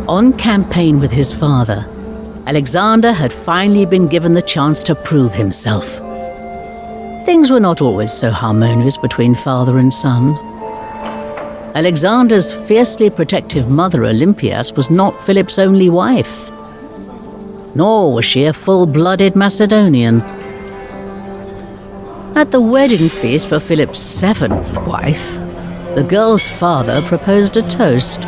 On campaign with his father, Alexander had finally been given the chance to prove himself. Things were not always so harmonious between father and son. Alexander's fiercely protective mother, Olympias, was not Philip's only wife. Nor was she a full-blooded Macedonian. At the wedding feast for Philip's seventh wife, the girl's father proposed a toast.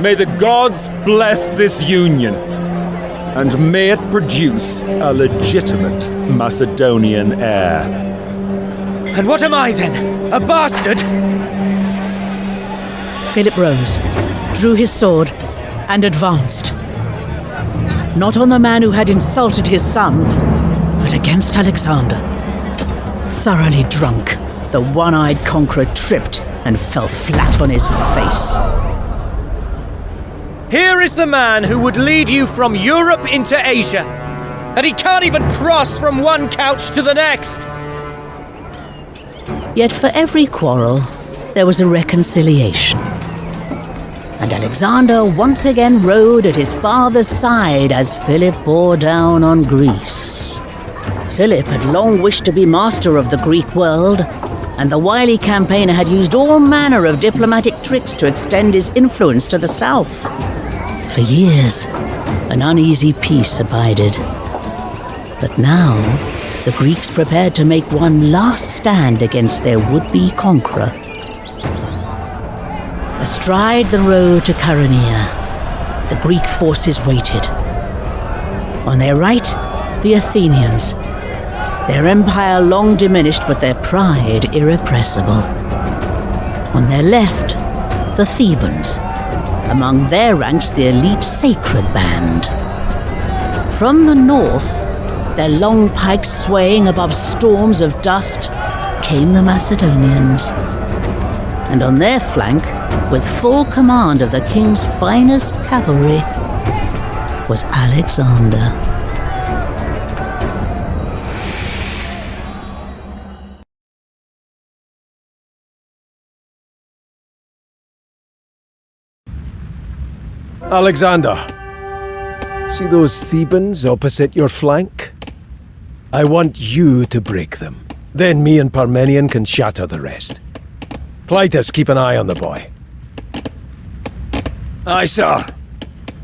May the gods bless this union, and may it produce a legitimate Macedonian heir. And what am I then? A bastard? Philip rose, drew his sword, and advanced. Not on the man who had insulted his son, but against Alexander. Thoroughly drunk, the one-eyed conqueror tripped and fell flat on his face. Here is the man who would lead you from Europe into Asia, and he can't even cross from one couch to the next! Yet for every quarrel, there was a reconciliation. And Alexander once again rode at his father's side as Philip bore down on Greece. Philip had long wished to be master of the Greek world, and the wily campaigner had used all manner of diplomatic tricks to extend his influence to the south. For years, an uneasy peace abided. But now, the Greeks prepared to make one last stand against their would-be conqueror. Astride the road to Heronii, the Greek forces waited. On their right, the Athenians. Their empire long diminished, but their pride irrepressible. On their left, the Thebans. Among their ranks, the elite Sacred Band. From the north, their long pikes swaying above storms of dust, came the Macedonians. And on their flank, with full command of the king's finest cavalry, was Alexander. Alexander, see those Thebans opposite your flank? I want you to break them. Then me and Parmenion can shatter the rest. Clytus, keep an eye on the boy. Aye, sir.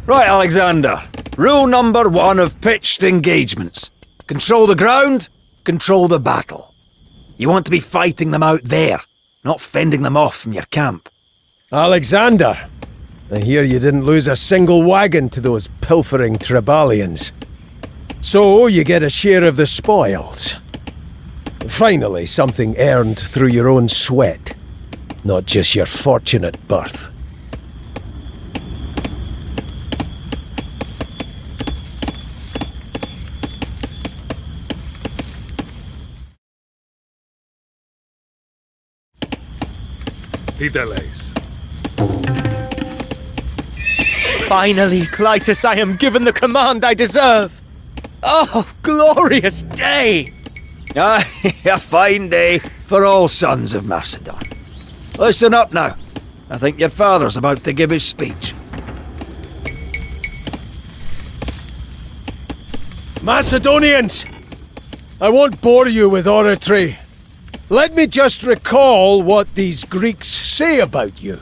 Right, Alexander. Rule number 1 of pitched engagements. Control the ground, control the battle. You want to be fighting them out there, not fending them off from your camp. Alexander, I hear you didn't lose a single wagon to those pilfering Tribalians. So you get a share of the spoils. Finally, something earned through your own sweat, not just your fortunate birth. Finally, Clytus, I am given the command I deserve! Oh, glorious day! Aye, a fine day for all sons of Macedon. Listen up now. I think your father's about to give his speech. Macedonians! I won't bore you with oratory. Let me just recall what these Greeks say about you.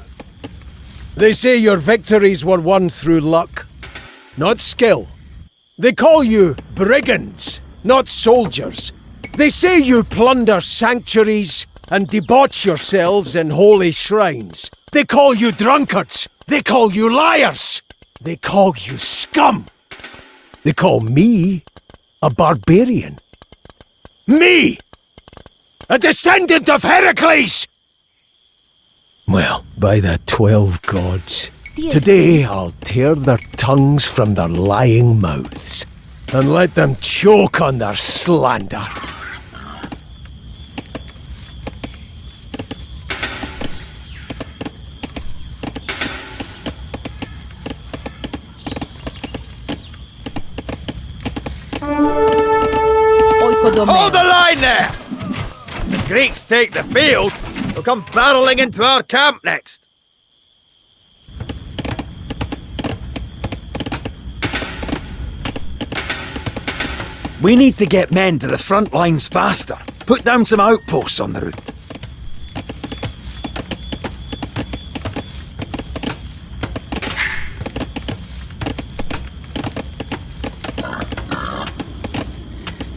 They say your victories were won through luck, not skill. They call you brigands, not soldiers. They say you plunder sanctuaries and debauch yourselves in holy shrines. They call you drunkards. They call you liars. They call you scum. They call me a barbarian. Me! A descendant of Heracles! Well, by the 12 gods, today I'll tear their tongues from their lying mouths and let them choke on their slander. Hold the line there! The Greeks take the field, they'll come barreling into our camp next. We need to get men to the front lines faster. Put down some outposts on the route.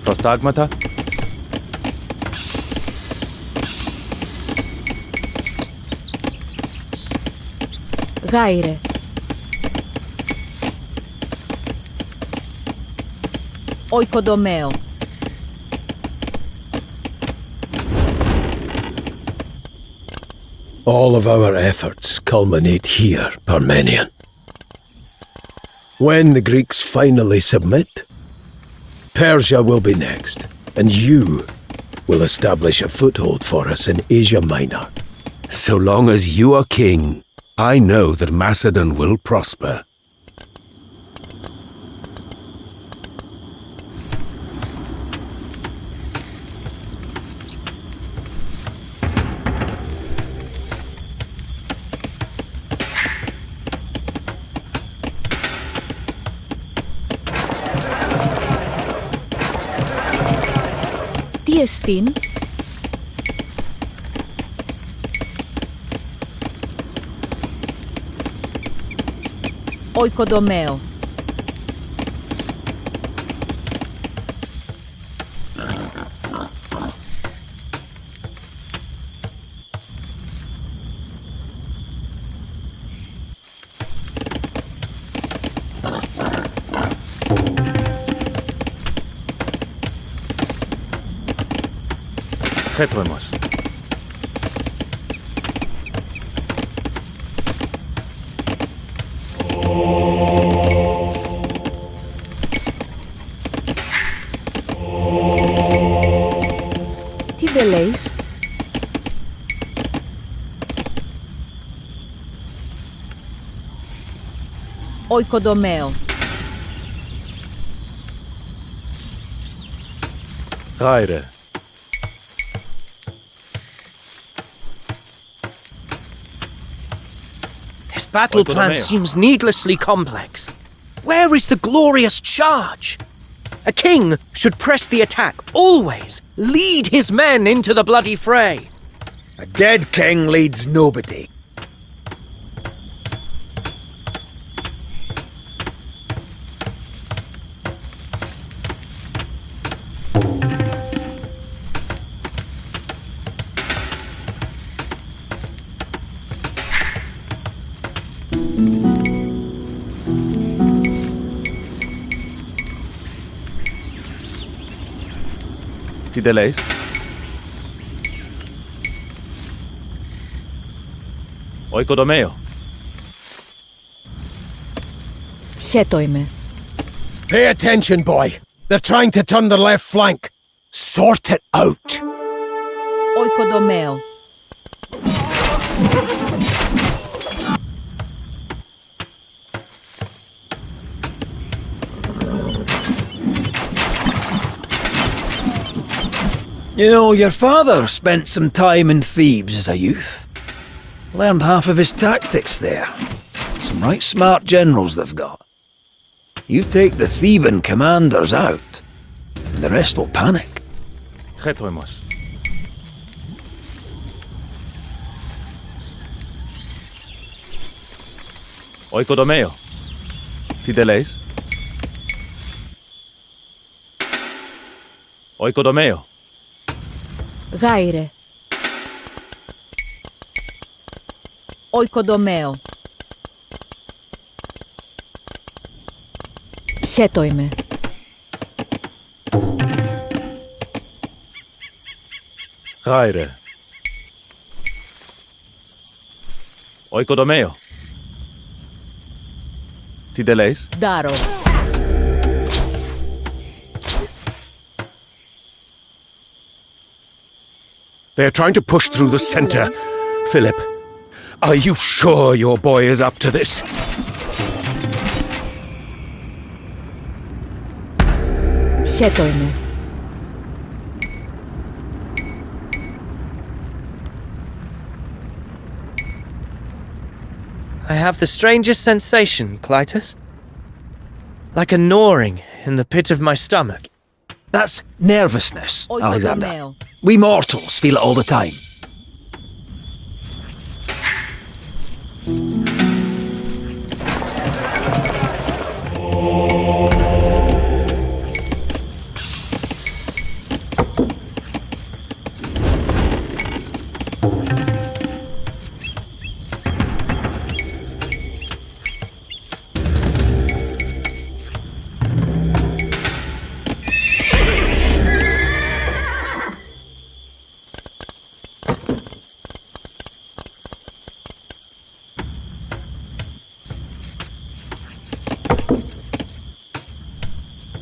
Prostagmata? غايرة. Oikodomeo. All of our efforts culminate here, Parmenion. When the Greeks finally submit, Persia will be next, and you will establish a foothold for us in Asia Minor. So long as you are king, I know that Macedon will prosper. Τι εστίν? Oikodomeo. Χέτρεμος. Τι δε λέεις? Oikodomeo. Γάιρε. His battle plan seems needlessly complex. Where is the glorious charge? A king should press the attack, always. Lead his men into the bloody fray. A dead king leads nobody. Τι δε λέεις? Oikodomeo. Χέτο είμαι. Pay attention, boy. They're trying to turn the left flank. Sort it out. Oikodomeo. You know, your father spent some time in Thebes as a youth. Learned half of his tactics there. Some right smart generals they've got. You take the Theban commanders out, and the rest will panic. Χέτρεμος. Oikodomeo. Τι δε λέεις? Oikodomeo. Γάιρε. Oikodomeo. Χέτο είμαι. Γάιρε. Oikodomeo. Τι δε λέεις? Ντάρο. They're trying to push through the center. Philip, are you sure your boy is up to this? Χέτο είμαι. I have the strangest sensation, Clytus. Like a gnawing in the pit of my stomach. That's nervousness, Alexander. Oikodomeo. We mortals feel it all the time.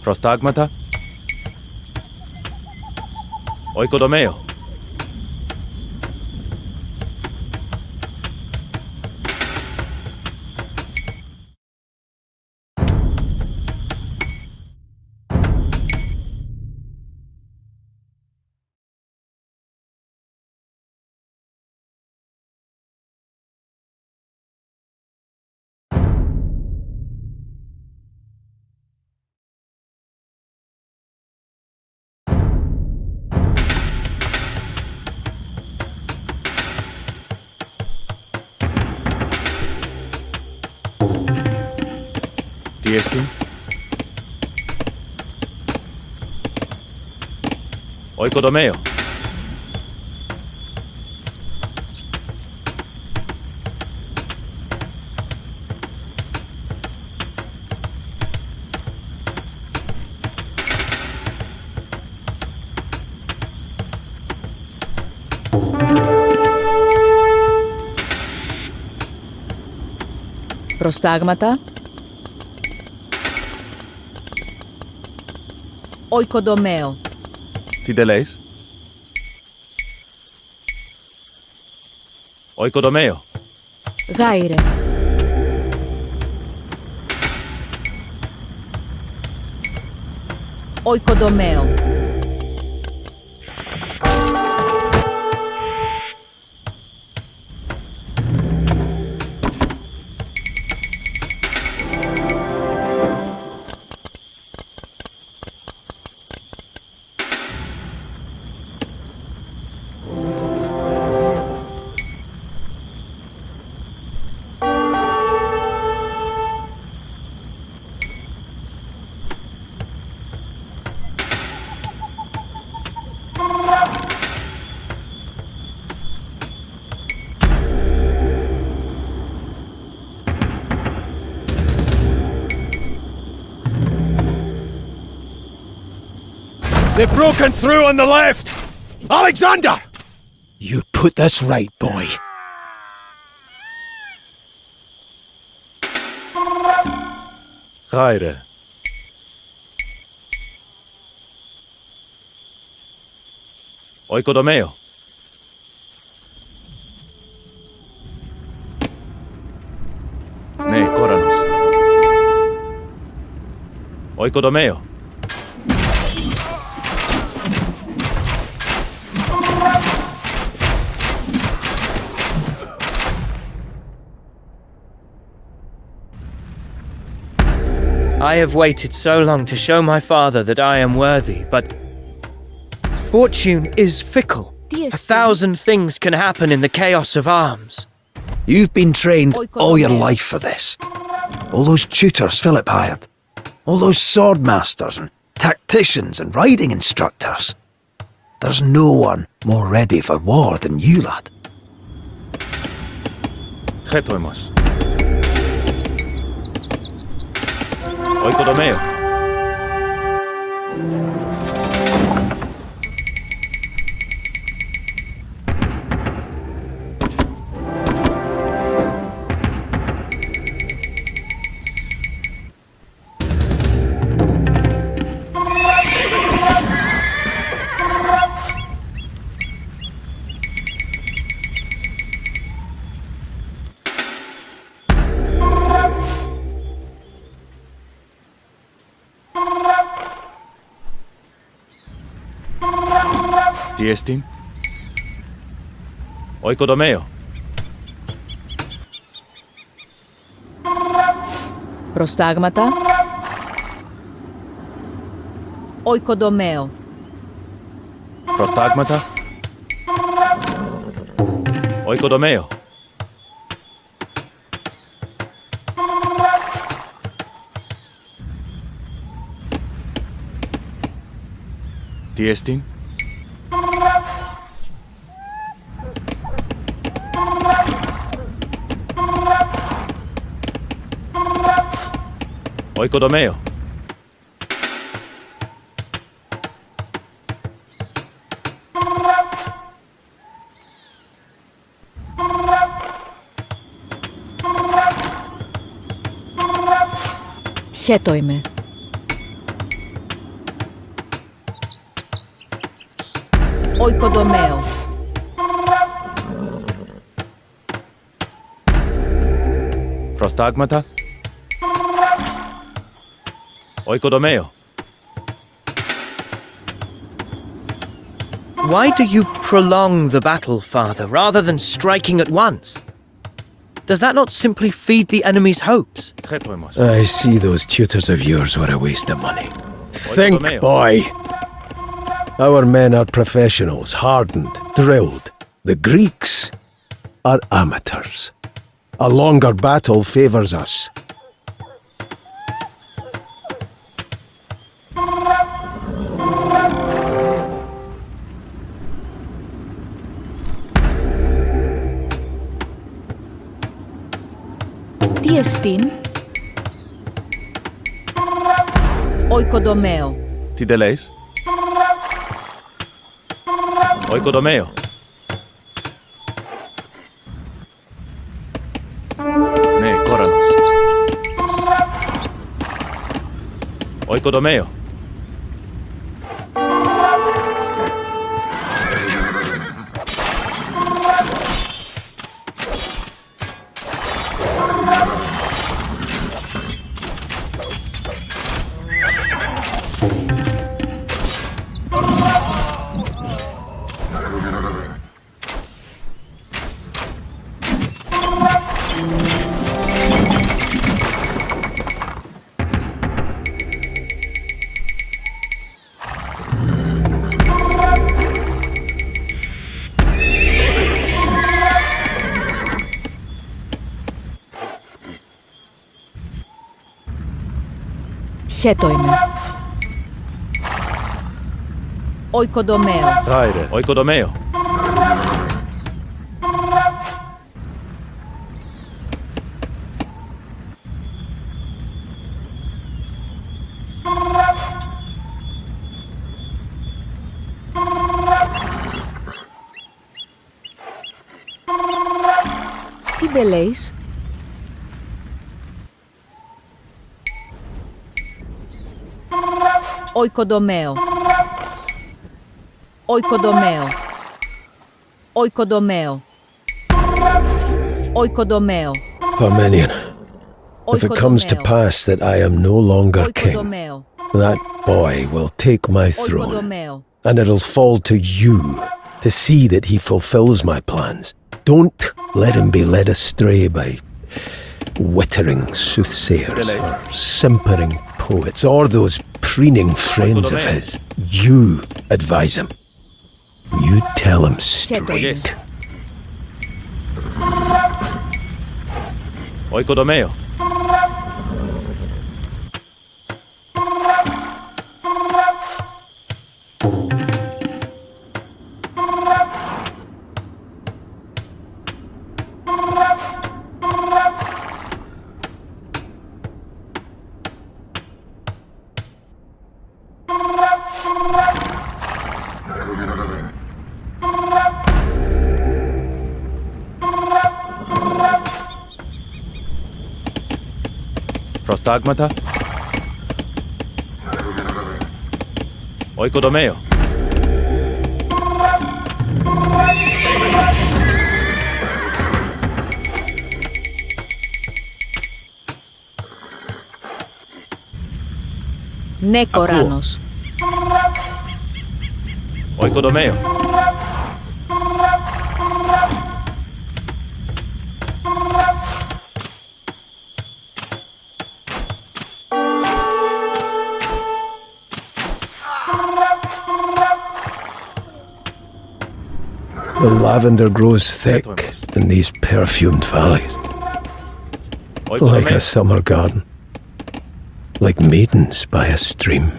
Prostagmata? Oikodomeo. Este? Oikodomeo. Prostagmata. Oikodomeo. Τι δελέεις? Oikodomeo. Γάιρε. Oikodomeo. They've broken through on the left! Alexander! You put this right, boy. Γάιρε. Oikodomeo. Ναι, κόρανος. Oikodomeo. I have waited so long to show my father that I am worthy, but fortune is fickle. A thousand things can happen in the chaos of arms. You've been trained all your life for this. All those tutors Philip hired. All those sword masters and tacticians and riding instructors. There's no one more ready for war than you, lad. Χέτοιμος. Oikodomeo. Τι εστίν? Oikodomeo. Prostagmata. Oikodomeo. Prostagmata. Oikodomeo. Tiestin. Oikodomeo. Χέτο είμαι. Oikodomeo. Prostagmata. Oikodomeo. Why do you prolong the battle, Father, rather than striking at once? Does that not simply feed the enemy's hopes? Χέτοιμος. I see those tutors of yours were a waste of money. Think, boy. Our men are professionals, hardened, drilled. The Greeks are amateurs. A longer battle favors us. Τι εστίν? Oikodomeo. Τι δεν λέεις? Oikodomeo. Ναι, κόρανος. Oikodomeo. Χέτο είμαι. Oikodomeo. Γάιρε. Oikodomeo. Τι δεν λέεις? Oikodomeo. Oikodomeo. Oikodomeo. Oikodomeo. Parmenion, if it comes to pass that I am no longer king, Oikodomeo. that boy will take my throne, Oikodomeo. and it'll fall to you to see that he fulfills my plans. Don't let him be led astray by wittering soothsayers or simpering poets or those preening friends of his. You advise him. You tell him straight. Oikodomeo. Prostagmata. Oikodomeo. Ναι, Κοράνος. Oikodomeo. The lavender grows thick in these perfumed valleys. Like a summer garden. Like maidens by a stream.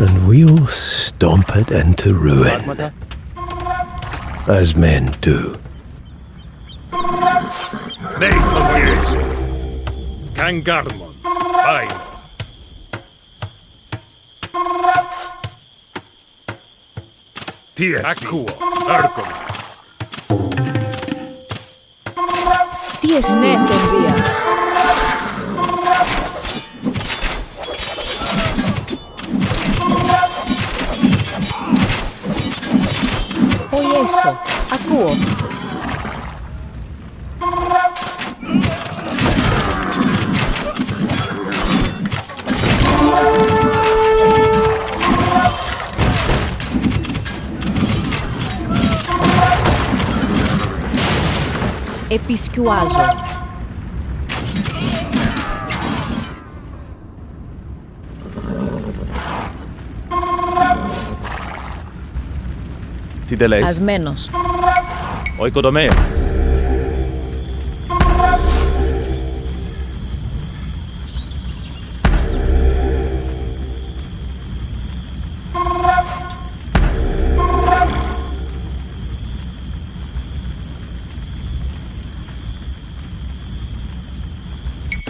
And we'll stomp it into ruin. As men do. Nathan Wisp. Kangarmon. Fine. Aqua. Argon. Τι εστί τον Δία. Οιέσο. Ακούω. Επισκιουάζω. Τι δεν λέει. Ασμένος. Ο οικοδομέο.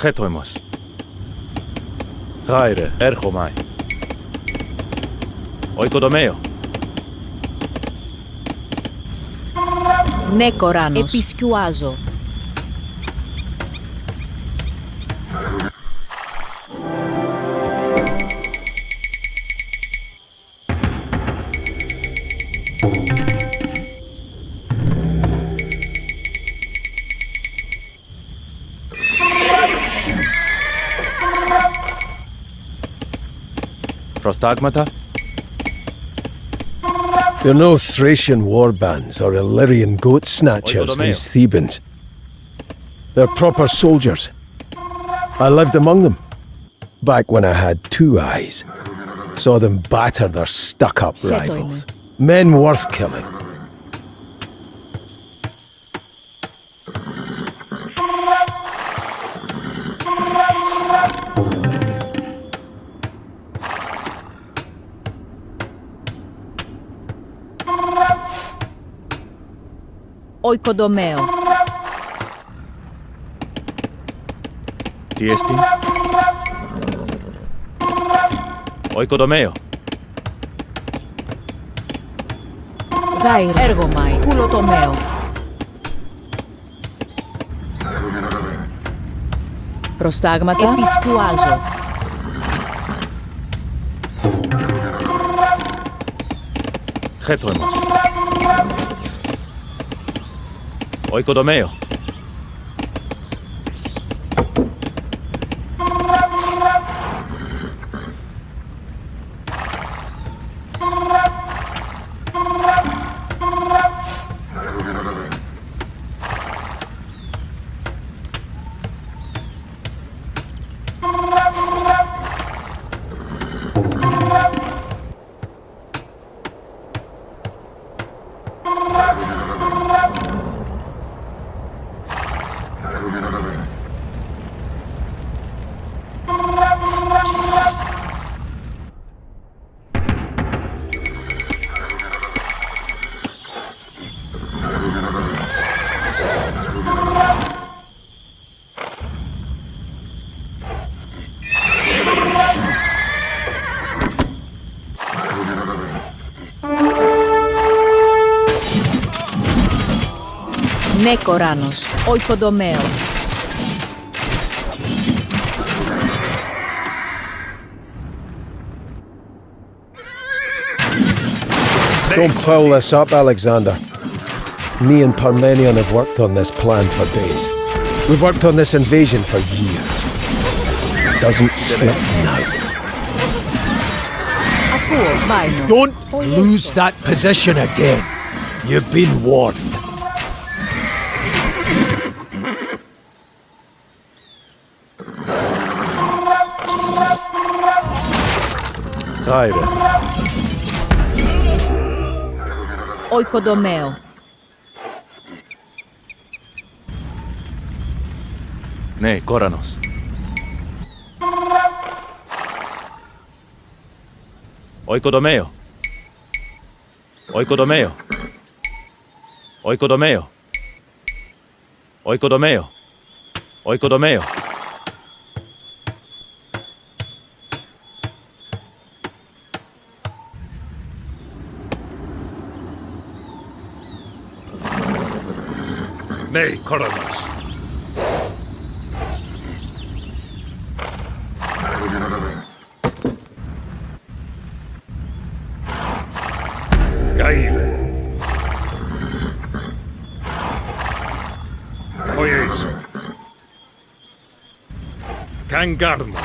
Χέτοιμος. Γάιρε, έρχομαι. Ο οικοδομέο. Ναι, Κοράνος. Επισκιουάζω. Προστάγματα. They're no Thracian warbands or Illyrian goat snatchers, these Thebans. They're proper soldiers. I lived among them, back when I had 2 eyes. Saw them batter their stuck-up rivals. Men worth killing. Ο οικοδομέο. Τι εστί. Ο οικοδομέο. Γάιρ. Έργομαι. Χουλοτομέο. Προστάγματα. Επισκιουάζω. Χέτοιμος. Ο οικοδομέο. Ναι, Κοράνος. Ο οικοδομέο. Don't foul this up, Alexander. Me and Parmenion have worked on this plan for days. We've worked on this invasion for years. It doesn't slip now. Ακούω, Βάινο. Don't lose that position again. You've been warned. Γάιρε. Oikodomeo. Ναι, Κόρανος. Oikodomeo. Oikodomeo. Oikodomeo. Oikodomeo. Oikodomeo. Ναι, Κόρανος. Gaile. Oyeso. Kangarma.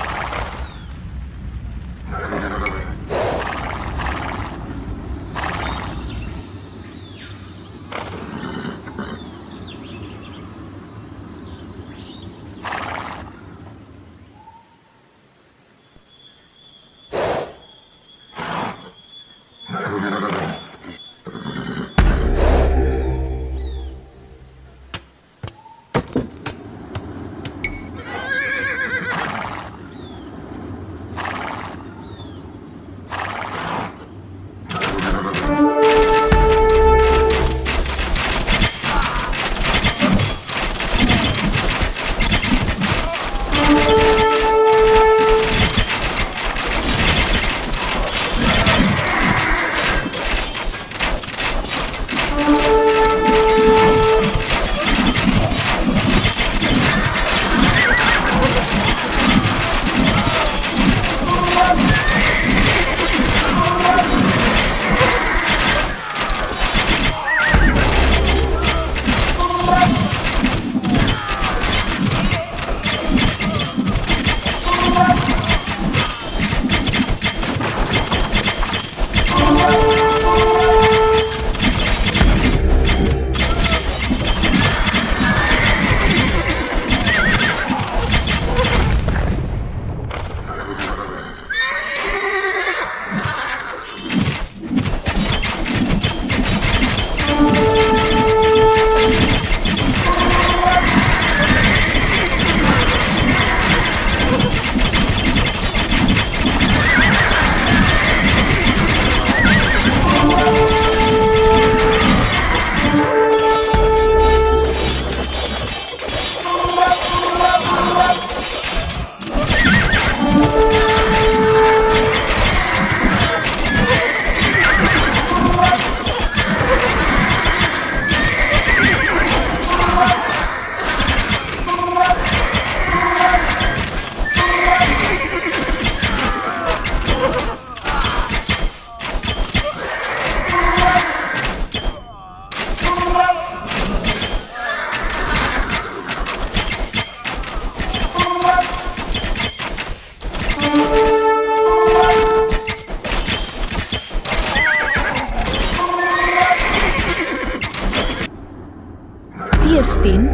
εστίν?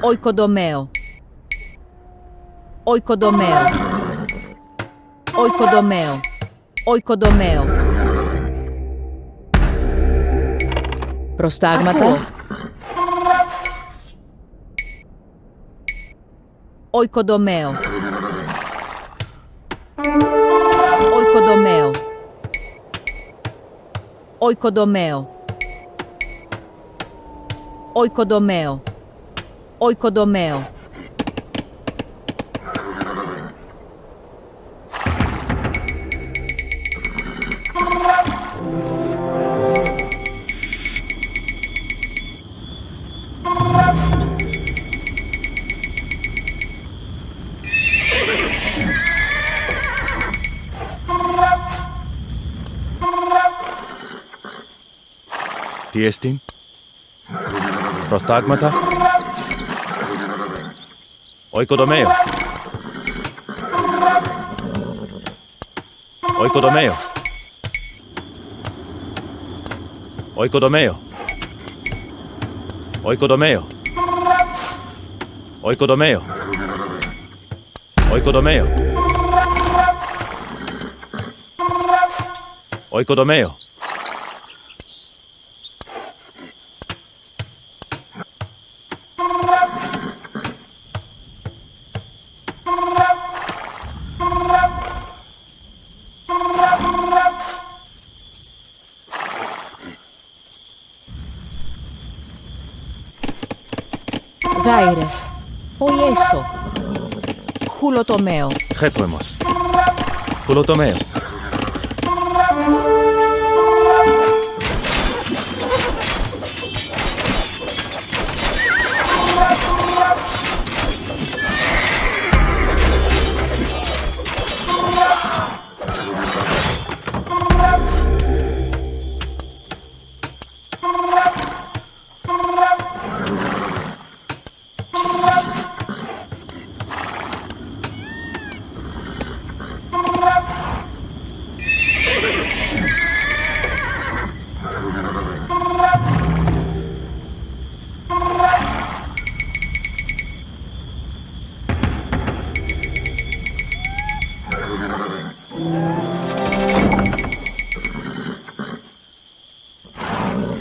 Oikodomeo. Oikodomeo. Oikodomeo. Oikodomeo. Προστάγματα. Oikodomeo. Oikodomeo. Oikodomeo. Oikodomeo. Oikodomeo. Τι εστίν? Προστάγματα. Oikodomeo. Oikodomeo. Oikodomeo. Oikodomeo. Oikodomeo. Oikodomeo. Oikodomeo. Γάιρε. Οϊέσο. Χουλοτομέο. Χέτοεμος. Χουλοτομέο.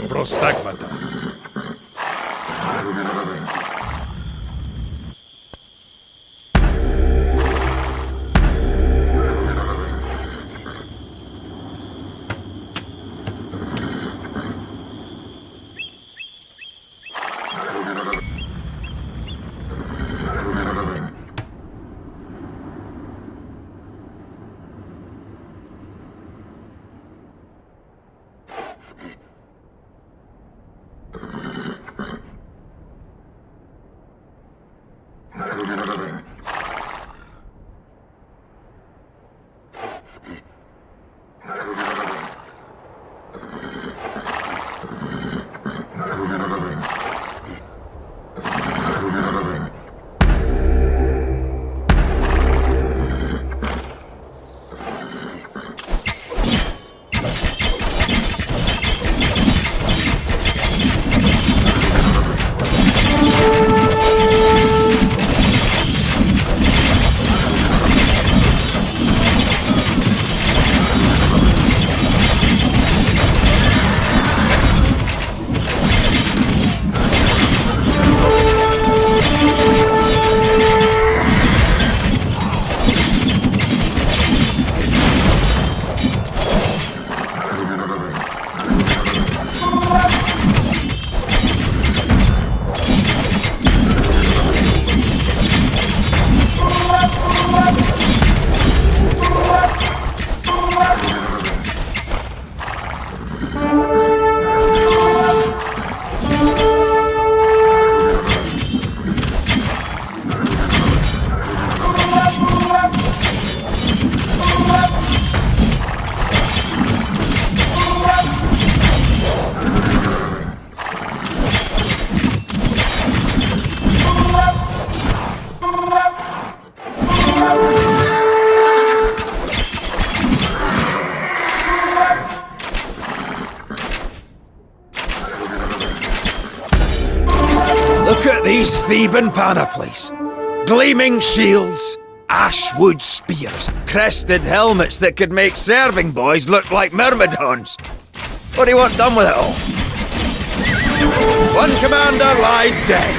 Prostagmata. These Theban panoplies, gleaming shields, ashwood spears, crested helmets that could make serving boys look like myrmidons. What do you want done with it all? One commander lies dead.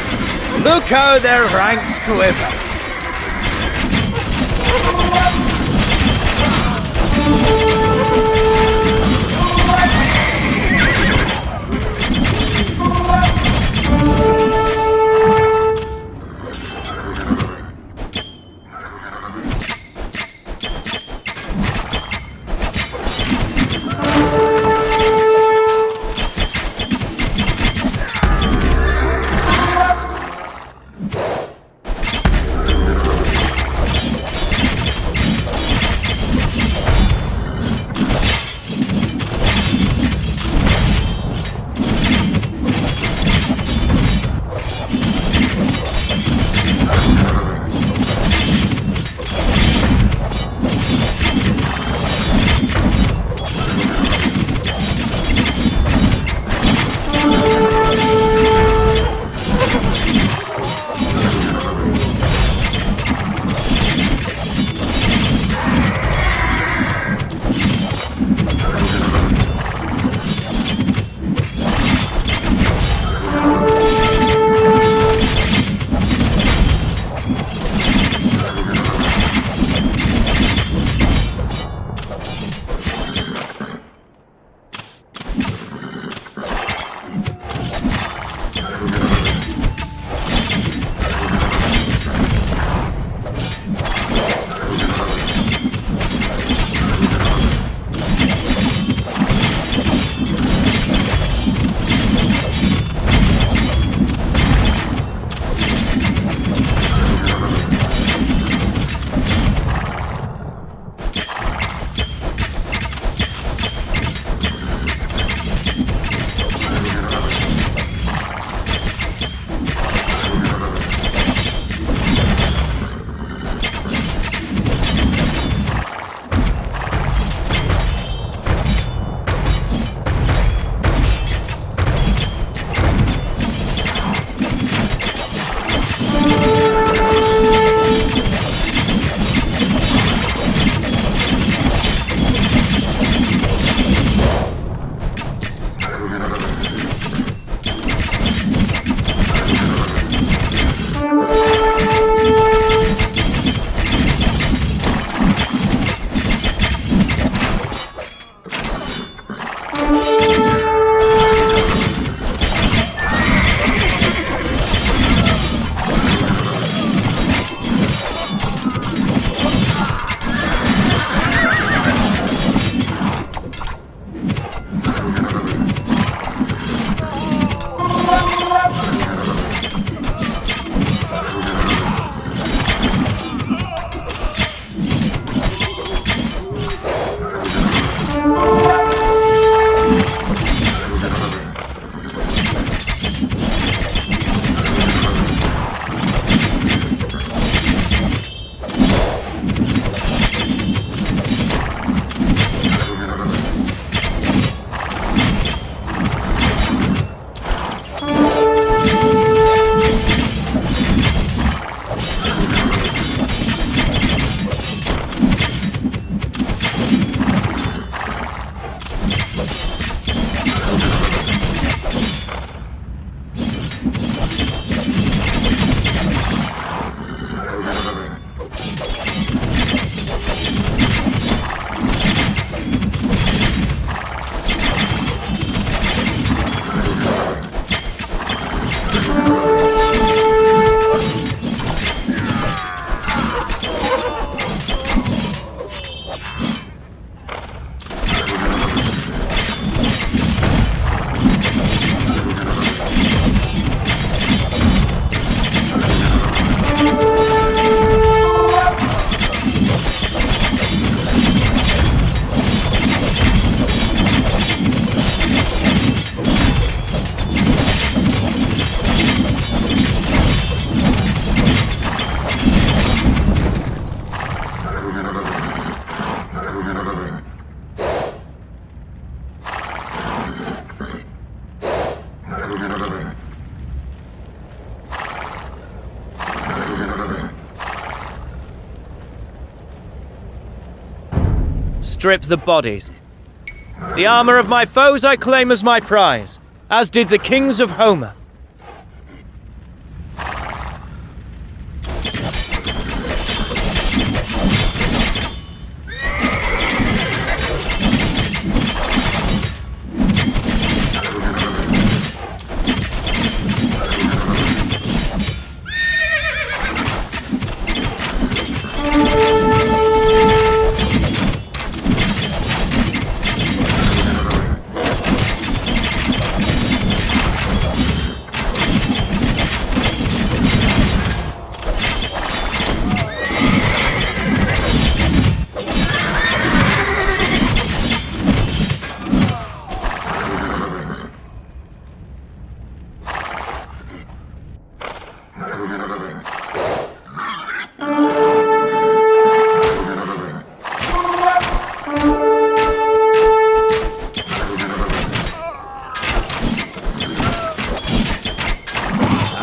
Look how their ranks quiver. strip the bodies. The armor of my foes I claim as my prize, as did the kings of Homer.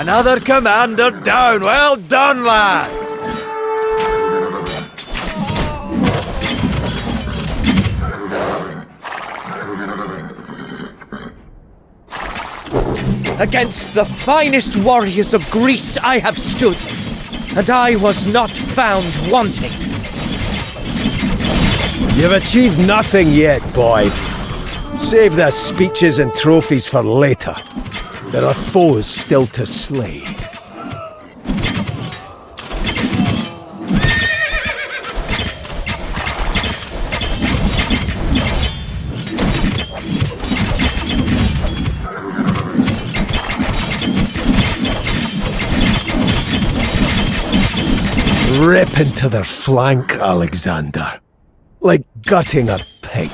Another commander down. Well done, lad. Against the finest warriors of Greece I have stood, and I was not found wanting. You've achieved nothing yet, boy. Save the speeches and trophies for later. There are foes still to slay. Rip into their flank, Alexander. Like gutting a pig.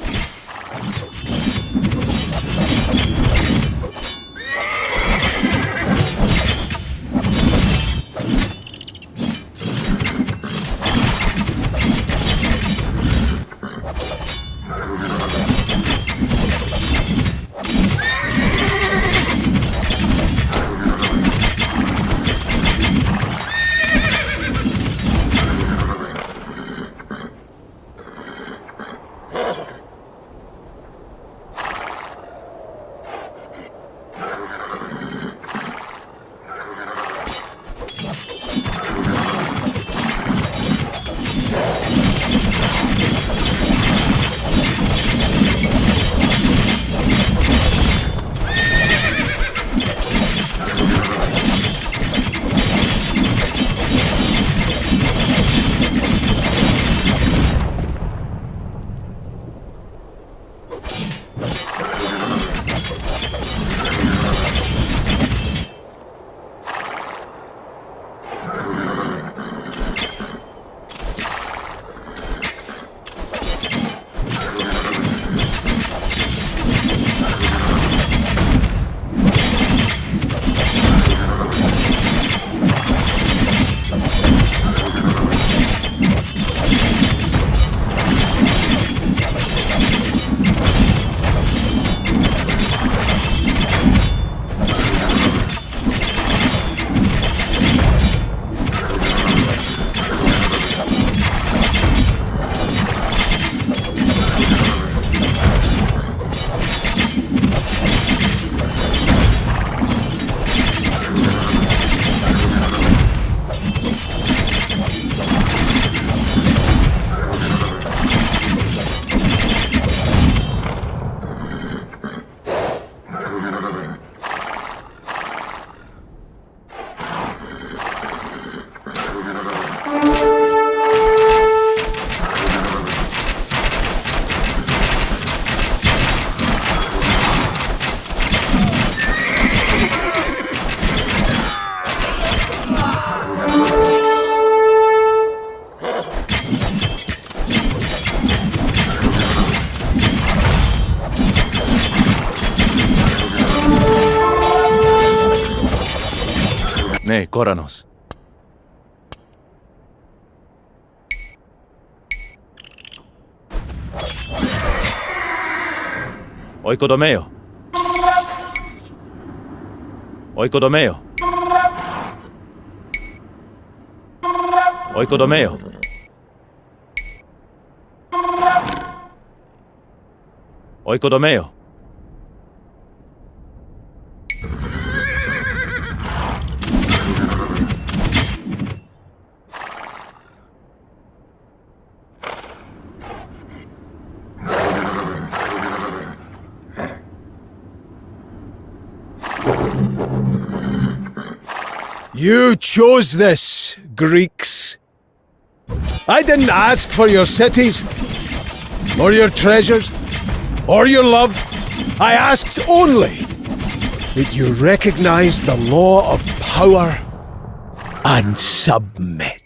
Ναι, κόρανος. Oikotomeo. Oikotomeo. Oikotomeo. Oikotomeo. You chose this, Greeks. I didn't ask for your cities, or your treasures, or your love. I asked only that you recognize the law of power and submit.